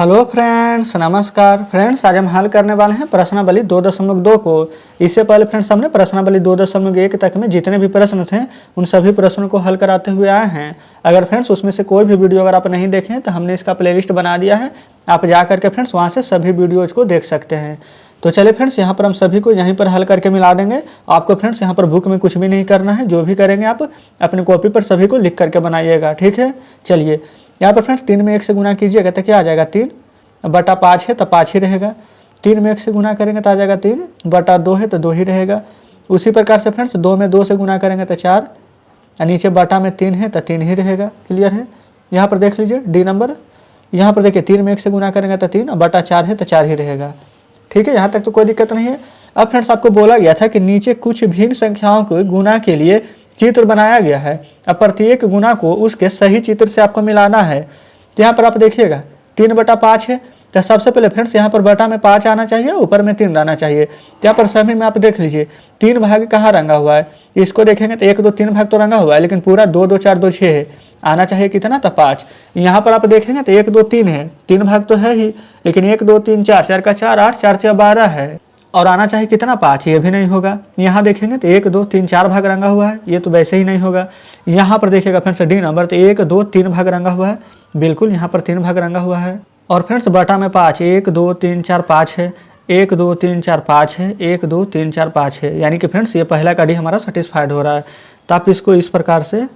Hello friends, नमस्कार friends. आज हम हल करने वाले हैं प्रश्नावली 2.2 को। इससे पहले फ्रेंड्स हमने प्रश्नावली 2.1 तक में जितने भी प्रश्न थे उन सभी प्रश्नों को हल कराते हुए आए हैं। अगर फ्रेंड्स उसमें से कोई भी वीडियो अगर आप नहीं देखें तो हमने इसका प्लेलिस्ट बना दिया है, आप जा करके फ्रेंड्स वहाँ से सभी वीडियोज़ को देख सकते हैं। तो चलिए फ्रेंड्स, यहाँ पर हम सभी को यहीं पर हल करके मिला देंगे। आपको फ्रेंड्स यहाँ पर बुक में कुछ भी नहीं करना है, जो भी करेंगे आप अपनी कॉपी पर सभी को लिख करके बनाइएगा, ठीक है। चलिए यहाँ पर फ्रेंड्स 3 में 1 से गुना कीजिएगा तो क्या आ जाएगा, 3/5 है तो 5 ही रहेगा। 3 में 1 से गुना करेंगे तो आ जाएगा 3/2 है तो 2 ही रहेगा। उसी प्रकार से फ्रेंड्स 2 में 2 से गुना करेंगे तो 4, नीचे बटा में 3 है तो 3 ही रहेगा। क्लियर है। यहाँ पर देख लीजिए डी नंबर, यहाँ पर देखिए 3 में 1 से गुना करेंगे तो 3/4 है तो 4 ही रहेगा। ठीक है, यहाँ तक तो कोई दिक्कत नहीं है। अब फ्रेंड्स आपको बोला गया था कि नीचे कुछ भिन्न संख्याओं को गुना के लिए चित्र बनाया गया है। अब प्रत्येक गुना को उसके सही चित्र से आपको मिलाना है। तो यहाँ पर आप देखिएगा 3/5 है तो सबसे पहले फ्रेंड्स यहाँ पर बटा में 5 आना चाहिए, ऊपर में 3 आना चाहिए। यहाँ पर सभी में आप देख लीजिए 3 भाग कहाँ रंगा हुआ है, इसको देखेंगे तो 1 2 3 भाग तो रंगा हुआ है, लेकिन पूरा 2 2 4 2 6 है। आना चाहिए कितना, तो 5। यहाँ पर आप देखेंगे तो 1 2 3 है, 3 भाग तो है ही, लेकिन 1 2 3 4, 4 का 4 8, 4 4 12 है, और आना चाहिए कितना, 5। ये भी नहीं होगा। यहाँ देखेंगे तो 1 2 3 4 भाग रंगा हुआ है, ये तो वैसे ही नहीं होगा। यहाँ पर देखिएगा फ्रेंड्स डी नंबर तो 1 2 3 भाग रंगा हुआ है, बिल्कुल यहाँ पर 3 भाग रंगा हुआ है। और फ्रेंड्स बटा में 5, 1 2 3 4 5 है, 1 2 3 4 5 है, 1 2 3 4 5 है, यानी कि फ्रेंड्स ये पहला का डी हमारा सेटिस्फाइड हो रहा है। तो आप इसको इस प्रकार से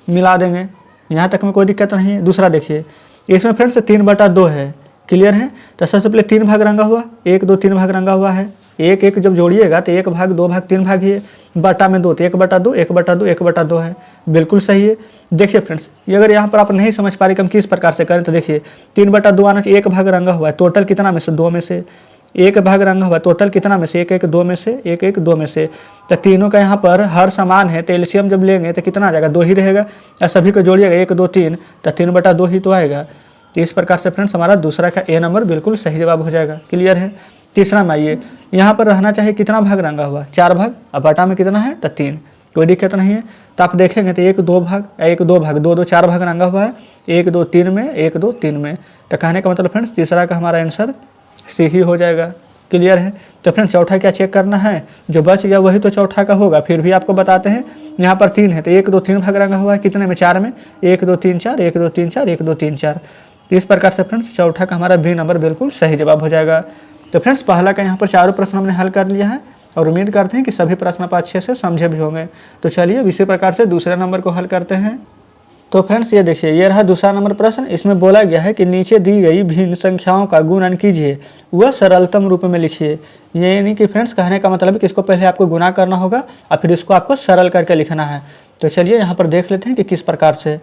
मिला देंगे, यहाँ तक में कोई दिक्कत नहीं है। दूसरा देखिए, इसमें फ्रेंड्स 3/2 है। क्लियर है। तो सबसे पहले 3 भाग रंगा हुआ, 1 2 3 भाग रंगा हुआ है। 1 1 जब जोड़िएगा तो 1 भाग 2 भाग 3 भाग ही है, बटा में 2 तो 1/2 1/2 1/2 है, बिल्कुल सही है। देखिए फ्रेंड्स, ये अगर यहाँ पर आप नहीं समझ पा रहे कि हम किस प्रकार से करें तो देखिए 3/2 आना चाहिए, 1 भाग रंगा हुआ है, टोटल कितना में से 2 में से 1 भाग रंगा हुआ है, टोटल कितना में से 1 1 2 में से 1 1 2 में से। तो तीनों का यहाँ पर हर समान है तो एलसीएम जब लेंगे तो कितना आ जाएगा, 2 ही रहेगा। और सभी को जोड़िएगा 1 2 3 तो 3/2 ही तो आएगा। तो इस प्रकार से फ्रेंड्स हमारा दूसरा का ए नंबर बिल्कुल सही जवाब हो जाएगा। क्लियर है। तीसरा में आइए, यहाँ पर रहना चाहिए कितना भाग रंगा हुआ, 4 भाग, अब बटा में कितना है तो 3, कोई दिक्कत नहीं है। तो आप देखेंगे तो 1 2 भाग 1 2 भाग 2 2 4 भाग रंगा हुआ है, 1 2 3 में 1 2 3 में। तो कहने का मतलब फ्रेंड्स तीसरा का हमारा आंसर सी ही हो जाएगा। क्लियर है। तो फ्रेंड्स चौथा क्या चेक करना है, जो बच गया वही तो चौथा का होगा। फिर भी आपको बताते हैं, यहाँ पर 3 है तो 1 2 3 भाग रंगा हुआ है, कितने में, 4 में, 1 2 3 4 1 2 3 4 1 2 3 4। इस प्रकार से फ्रेंड्स चौथा का हमारा बी नंबर बिल्कुल सही जवाब हो जाएगा। तो फ्रेंड्स पहला का यहाँ पर चारों प्रश्न हमने हल कर लिया है और उम्मीद करते हैं कि सभी प्रश्न आप अच्छे से समझे भी होंगे। तो चलिए इसी प्रकार से दूसरे नंबर को हल करते हैं। तो फ्रेंड्स ये देखिए, ये रहा दूसरा नंबर प्रश्न। इसमें बोला गया है कि नीचे दी गई भिन्न संख्याओं का गुणन कीजिए, वह सरलतम रूप में लिखिए। यानी कि फ्रेंड्स कहने का मतलब है कि इसको पहले आपको गुना करना होगा और फिर इसको आपको सरल करके लिखना है। तो चलिए यहाँ पर देख लेते हैं कि किस प्रकार से।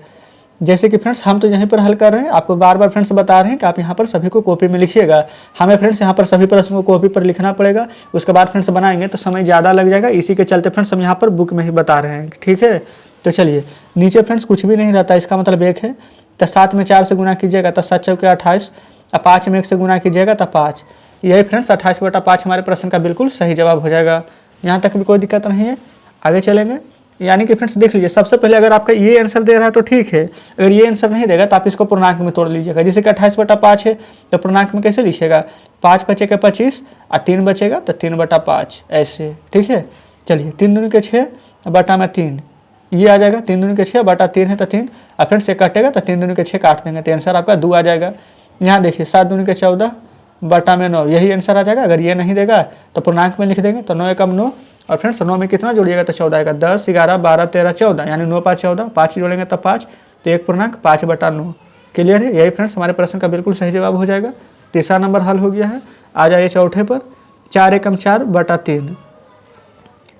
जैसे कि फ्रेंड्स हम तो यहीं पर हल कर रहे हैं, आपको बार बार फ्रेंड्स बता रहे हैं कि आप यहाँ पर सभी को कॉपी में लिखिएगा। हमें फ्रेंड्स यहाँ पर सभी प्रश्न को कॉपी पर लिखना पड़ेगा, उसके बाद फ्रेंड्स बनाएंगे तो समय ज़्यादा लग जाएगा। इसी के चलते फ्रेंड्स हम यहाँ पर बुक में ही बता रहे हैं, ठीक है। तो चलिए, नीचे फ्रेंड्स कुछ भी नहीं रहता, इसका मतलब 1 है। तो 7 में 4 से गुना कीजिएगा तो 7 चौके 28, और 5 में 1 से गुना कीजिएगा तो 5। यही फ्रेंड्स 28/5 हमारे प्रश्न का बिल्कुल सही जवाब हो जाएगा। यहाँ तक भी कोई दिक्कत नहीं है। आगे चलेंगे। यानी कि फ्रेंड्स देख लीजिए, सबसे पहले अगर आपका ये आंसर दे रहा है तो ठीक है, अगर ये आंसर नहीं देगा तो आप इसको पूर्णांक में तोड़ लीजिएगा। जैसे कि 28/5 है तो पूर्णांक में कैसे लिखिएगा, 5 बचेगा 25 और 3 बचेगा तो 3/5 ऐसे, ठीक है। चलिए 3 दूनी के 6 बटा में 3 ये आ जाएगा, 3 दूनी के 6 बटा 3 है तो 3, और फ्रेंड्स ये कटेगा तो 3 दूनी के 6 काट देंगे तो आंसर आपका 2 आ जाएगा। यहाँ देखिए 7 दूनी के 14 बटा में 9, यही आंसर आ जाएगा। अगर ये नहीं देगा तो पूर्णांक में लिख देंगे तो 9 एकम 9, और फ्रेंड्स 9 में कितना जोड़िएगा तो 14 आएगा, 10 11 12 13 14, यानी 9 5 14, 5 जोड़ेंगे तो 5, तो 1 पूर्णांक 5/9। क्लियर है। यही फ्रेंड्स हमारे प्रश्न का बिल्कुल सही जवाब हो जाएगा। तीसरा नंबर हल हो गया है। आ जाइए चौथे पर, 4 एकम 4 बटा 3,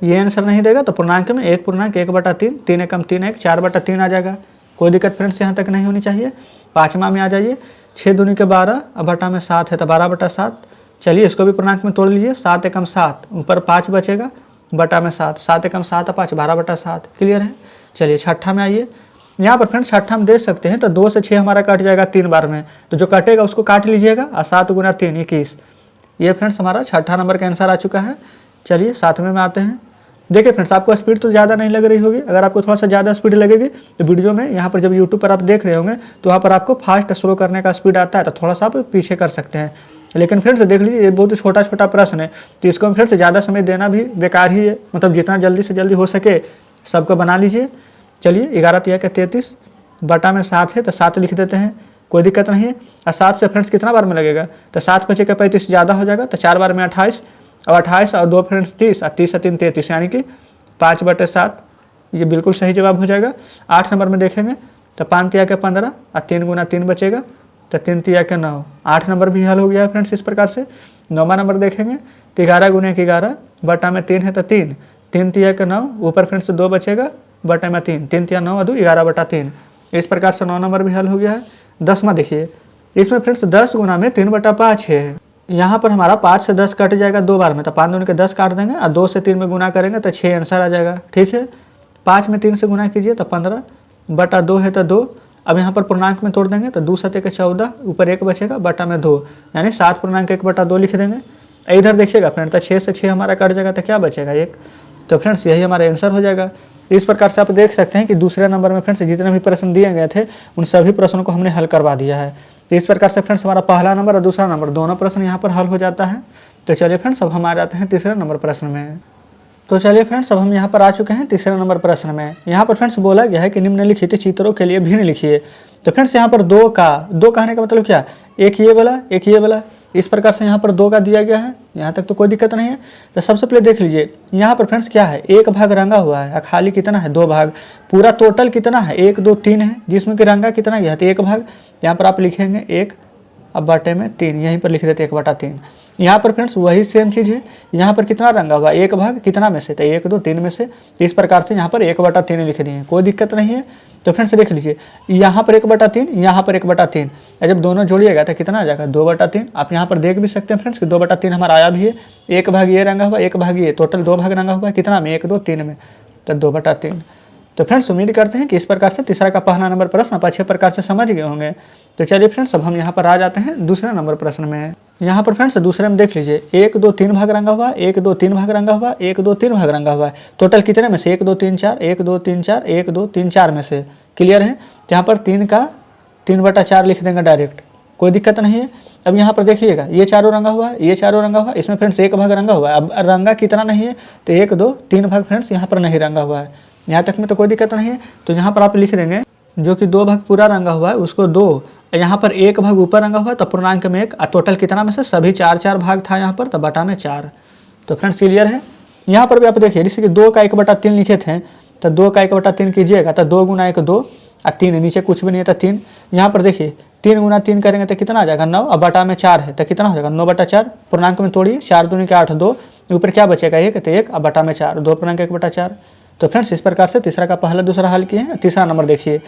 ये आंसर नहीं देगा तो पूर्णांक में 1 पूर्णांक 1/3, 3 एकम 3 1, 4/3 आ जाएगा। कोई दिक्कत फ्रेंड्स यहाँ तक नहीं होनी चाहिए। पाँचवा में आ जाइए, 6 दूनी के 12 और बटा में 7 है तो 12/7। चलिए इसको भी पूर्णांक में तोड़ लीजिए, 7 एकम 7, ऊपर 5 बचेगा, बटा में 7, 7 एकम 7 और 5 12/7। क्लियर है। चलिए छठा में आइए। यहाँ पर फ्रेंड्स छठा में दे सकते हैं तो 2 से 6 हमारा कट जाएगा 3 बार में, तो जो कटेगा उसको काट लीजिएगा, और 7 गुना 3 21। ये फ्रेंड्स हमारा छठा नंबर का आंसर आ चुका है। चलिए 7वें में आते हैं। देखिए फ्रेंड्स, आपको स्पीड तो ज़्यादा नहीं लग रही होगी। अगर आपको थोड़ा सा ज़्यादा स्पीड लगेगी तो वीडियो में यहाँ पर जब यूट्यूब पर आप देख रहे होंगे तो वहाँ पर आपको फास्ट स्लो करने का स्पीड आता है, तो थोड़ा सा आप पीछे कर सकते हैं। लेकिन फ्रेंड्स देख लीजिए, ये बहुत ही छोटा छोटा प्रश्न है, तो इसको हम फ्रेंड्स ज़्यादा समय देना भी बेकार ही है। मतलब जितना जल्दी से जल्दी हो सके सबको बना लीजिए। चलिए 11 तिया के 33 बटा में 7 है तो 7 लिख देते हैं, कोई दिक्कत नहीं है। और 7 से फ्रेंड्स कितना बार में लगेगा, तो 7 5 का 35 ज़्यादा हो जाएगा, तो 4 बार में 28 और 28 और 2 फ्रेंड्स 30 और 30 से 3 33, यानी कि 5/7। ये बिल्कुल सही जवाब हो जाएगा। 8 नंबर में देखेंगे तो 5 तिया के 15 और 3 गुना 3 बचेगा, तो 3 तिया के 9। 8 नंबर भी हल हो गया है फ्रेंड्स इस प्रकार से। 9वां नंबर देखेंगे तो 11 गुना 11 बटा में 3 है तो 3, 3 तिया के 9, ऊपर फ्रेंड्स 2 बचेगा बटा में 3, 3 तिया 9 और 2 11/3। इस प्रकार से 9 नंबर भी हल हो गया है। 10वां देखिए, इसमें फ्रेंड्स 10 गुना में 3/5 है। यहाँ पर हमारा 5 से 10 कट जाएगा 2 बार में, तो 5 दूनी के 10 काट देंगे और 2 से 3 में गुना करेंगे तो 6 आंसर आ जाएगा। ठीक है, 5 में 3 से गुना कीजिए तो 15/2 है तो 2। अब यहाँ पर पूर्णांक में तोड़ देंगे तो 2 7 के 14, ऊपर 1 बचेगा बटा में 2, यानी 7/1/2 लिख देंगे। इधर देखिएगा फ्रेंड, तो 6 से 6 हमारा कट जाएगा तो क्या बचेगा 1। तो फ्रेंड्स यही हमारा आंसर हो जाएगा। इस प्रकार से आप देख सकते हैं कि दूसरे नंबर में फ्रेंड्स जितने भी प्रश्न दिए गए थे उन सभी प्रश्नों को हमने हल करवा दिया है। तो इस प्रकार से फ्रेंड्स हमारा पहला नंबर और दूसरा नंबर दोनों प्रश्न यहाँ पर हल हो जाता है। तो चलिए फ्रेंड्स, अब हम आ जाते हैं तीसरे नंबर प्रश्न में। तो चलिए फ्रेंड्स, अब हम यहाँ पर आ चुके हैं तीसरे नंबर प्रश्न में। यहाँ पर फ्रेंड्स बोला गया है कि निम्नलिखित चित्रों के लिए भिन्न लिखिए। तो फ्रेंड्स यहाँ पर दो कहने का मतलब क्या, एक ये वाला एक ये वाला, इस प्रकार से यहाँ पर 2 का दिया गया है। यहाँ तक तो कोई दिक्कत नहीं है। तो सबसे पहले देख लीजिए, यहाँ पर फ्रेंड्स क्या है, 1 भाग रंगा हुआ है, खाली कितना है 2 भाग, पूरा टोटल कितना है 1 2 3 है, जिसमें कि रंगा कितना गया है तो 1 भाग। यहाँ पर आप लिखेंगे 1 अब बटे में 3, यहीं पर लिख देते 1/3। यहाँ पर फ्रेंड्स वही सेम चीज़ है, यहाँ पर कितना रंगा हुआ 1 भाग कितना में से, तो 1 2 3 में से। इस प्रकार से यहाँ पर 1/3 लिख दिए, कोई दिक्कत नहीं है। तो फ्रेंड्स देख लीजिए, यहाँ पर 1/3, यहाँ पर 1/3, जब दोनों जोड़िएगा तो कितना आ जाएगा 2/3। आप यहाँ पर देख भी सकते हैं फ्रेंड्स कि 2/3 हमारा आया भी है। 1 भाग ये रंगा हुआ, 1 भाग ये, टोटल 2 भाग रंगा हुआ है कितना में 1 2 3 में, तो 2/3। तो फ्रेंड्स उम्मीद करते हैं कि इस प्रकार से तीसरा का पहला नंबर प्रश्न आप अच्छे प्रकार से समझ गए होंगे। तो चलिए फ्रेंड्स, अब हम यहाँ पर आ जाते हैं दूसरे नंबर प्रश्न में। यहाँ पर फ्रेंड्स दूसरे में देख लीजिए, 1 2 3 भाग रंगा हुआ, 1 2 3 भाग रंगा हुआ, 1 2 3 भाग रंगा हुआ है, टोटल कितने में से 1 2 3 4, 1 2 3 4, 1 2 3 4 में से। क्लियर है। तो यहाँ पर 3 का 3/4 लिख देंगे डायरेक्ट, कोई दिक्कत नहीं है। अब यहाँ पर देखिएगा, ये चारों रंगा हुआ है, ये चारों रंगा हुआ है, इसमें फ्रेंड्स 1 भाग रंगा हुआ है। अब रंगा कितना नहीं है, तो 1 2 3 भाग फ्रेंड्स यहाँ पर नहीं रंगा हुआ है। यहाँ तक में तो कोई दिक्कत नहीं है। तो यहाँ पर आप लिख देंगे जो कि 2 भाग पूरा रंगा हुआ है उसको 2, यहाँ पर 1 भाग ऊपर रंगा हुआ है तो पूर्णांक में 1, टोटल कितना में से सभी 4 भाग था यहाँ पर, तो बटा में 4। तो फ्रेंड्स क्लियर है। यहाँ पर भी आप देखिए, जैसे कि 2 का 1/3 लिखे थे, तो 2 का 1/3 कीजिएगा तो 2 गुना 1 2 और 3 नीचे कुछ भी नहीं है तो 3। यहाँ पर देखिए 3 गुना 3 करेंगे तो कितना आ जाएगा 9, और बटा में 4 है तो कितना हो जाएगा 9/4। पूर्णांक में तोड़िए, 4 दूनी के 8 2, ऊपर क्या बचेगा 1, तो 1 और बटा में 4, 2 पूर्णांक 1/4। तो फ्रेंड्स इस प्रकार से तीसरा का पहला दूसरा हल किए हैं। तीसरा नंबर देखिए,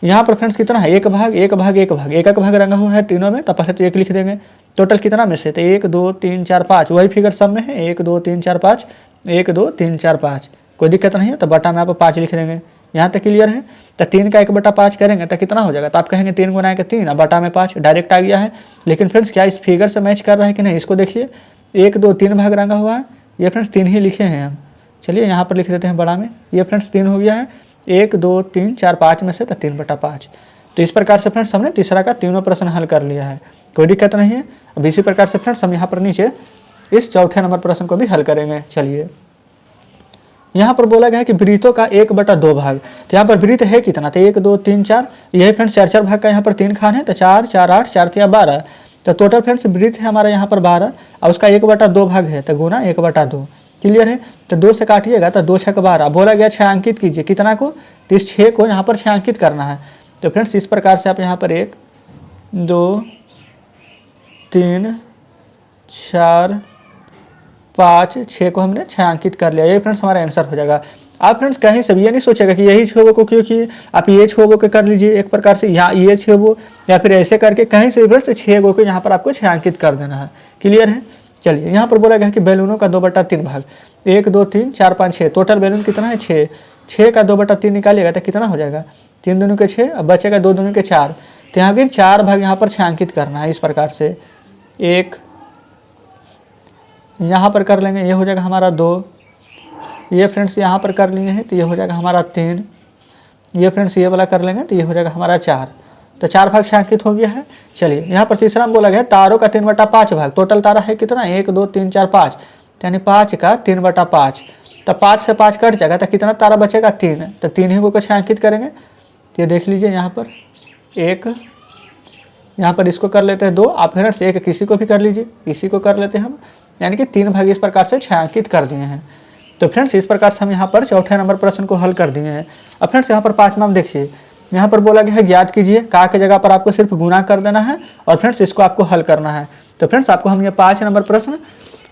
यहाँ पर फ्रेंड्स कितना है 1 भाग 1 भाग 1 भाग, 1 भाग रंगा हुआ है तीनों में, तो पहले तो 1 लिख देंगे। टोटल कितना में से, तो 1 2 3 4 5, वही फिगर सब में है, 1 2 3 4 5, 1 2 3 4 5, कोई दिक्कत नहीं है। तो बटा में आप 5 लिख देंगे। यहाँ तक क्लियर है। तो 3 का 1/5 करेंगे तो कितना हो जाएगा, तो आप कहेंगे 3 गुना 1 3 और बटा में 5, डायरेक्ट आ गया है। लेकिन फ्रेंड्स क्या इस फिगर से मैच कर रहा है कि नहीं, इसको देखिए, 1 2 3 भाग रंगा हुआ है, ये फ्रेंड्स 3 ही लिखे हैं हम। चलिए यहाँ पर लिख देते हैं बड़ा में, ये फ्रेंड्स 3 हो गया है, 1 2 3 4 5 में से, तो 3/5। तो इस प्रकार से फ्रेंड्स हमने तीसरा का तीनों प्रश्न हल कर लिया है, कोई दिक्कत नहीं है। अब इसी प्रकार से फ्रेंड्स हम यहाँ पर नीचे इस चौथे नंबर प्रश्न को भी हल करेंगे। चलिए, यहाँ पर बोला गया है कि वृत्तों का 1/2 भाग, तो यहाँ पर वृत्त है कितना, तो 1 2 3 4, यही फ्रेंड्स 4 भाग का यहाँ पर 3 खान है, तो 4 4 8 4 3 12, तो टोटल फ्रेंड्स वृत्त है हमारा यहाँ पर 12 और उसका 1/2 भाग है, तो गुना 1/2। क्लियर है। तो 2 से काटिएगा तो 2 6 12, बोला गया 6 अंकित कीजिए, कितना को, तो इस 6 को यहाँ पर 6 अंकित करना है। तो फ्रेंड्स इस प्रकार से आप यहाँ पर 1 2 3 4 5 6 को हमने 6 अंकित कर लिया। ये फ्रेंड्स हमारा आंसर हो जाएगा। आप फ्रेंड्स कहीं से भी ये नहीं सोचेगा कि यही 6 को क्योंकि आप ये 6 के कर लीजिए एक प्रकार से, यहाँ ये 6 या फिर ऐसे करके कहीं से फ्रेंड्स 6 को यहाँ पर आपको 6 अंकित कर देना है। क्लियर है। चलिए, यहाँ पर बोला गया कि बैलूनों का 2/3 भाग, 1 2 3 4 5 6, टोटल बैलून कितना है 6, 6 का 2/3 निकालिएगा तो कितना हो जाएगा 3 दूनी के 6, अब बचेगा 2 दूनी के 4, तो यहाँ के 4 भाग यहाँ पर 6 अंकित करना है। इस प्रकार से 1 यहाँ पर कर लेंगे, ये हो जाएगा हमारा 2, ये फ्रेंड्स यहाँ पर कर लिए हैं तो ये हो जाएगा हमारा 3। ये फ्रेंड्स ये वाला कर लेंगे तो ये हो जाएगा हमारा 4। तो 4 भाग छायांकित हो गया है। चलिए यहाँ पर तीसरा में बोला गया तारों का 3/5 भाग। टोटल तारा है कितना, 1 2 3 4 5, यानी 5 का 3/5। तो 5 से 5 कट जाएगा तो कितना तारा बचेगा, 3। तो 3 ही को छायांकित करेंगे। तो ये देख लीजिए यहाँ पर 1, यहाँ पर इसको कर लेते हैं 2। आप फ्रेंड्स एक किसी को भी कर लीजिए, इसी को कर लेते हैं हम, यानी कि 3 भाग इस प्रकार से छायांकित कर दिए हैं। तो फ्रेंड्स इस प्रकार से हम यहाँ पर चौथे नंबर प्रश्न को हल कर दिए हैं। अब फ्रेंड्स यहाँ पर 5वां में देखिए, यहाँ पर बोला गया है ज्ञात कीजिए, का की जगह पर आपको सिर्फ गुणा कर देना है और फ्रेंड्स इसको आपको हल करना है। तो फ्रेंड्स आपको हम ये 5 नंबर प्रश्न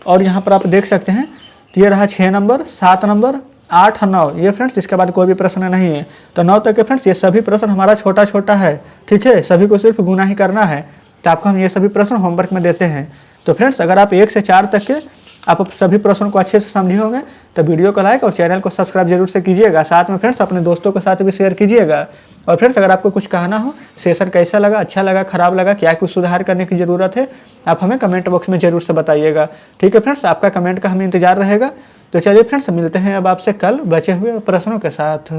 और यहाँ पर आप देख सकते हैं तो ये रहा 6 नंबर, 7 नंबर, 8 और 9। ये फ्रेंड्स इसके बाद कोई भी प्रश्न नहीं है। तो 9 तक के फ्रेंड्स ये सभी प्रश्न हमारा छोटा छोटा है, ठीक है, सभी को सिर्फ गुना ही करना है। तो आपको हम ये सभी प्रश्न होमवर्क में देते हैं। तो फ्रेंड्स अगर आप 1 से 4 तक के आप सभी प्रश्नों को अच्छे से समझे होंगे तो वीडियो को लाइक और चैनल को सब्सक्राइब जरूर से कीजिएगा। साथ में फ्रेंड्स अपने दोस्तों के साथ भी शेयर कीजिएगा। और फ्रेंड्स अगर आपको कुछ कहना हो, सेशन कैसा लगा, अच्छा लगा, खराब लगा, क्या कुछ सुधार करने की ज़रूरत है, आप हमें कमेंट बॉक्स में जरूर से बताइएगा। ठीक है फ्रेंड्स, आपका कमेंट का हमें इंतजार रहेगा। तो चलिए फ्रेंड्स मिलते हैं अब आपसे कल बचे हुए प्रश्नों के साथ।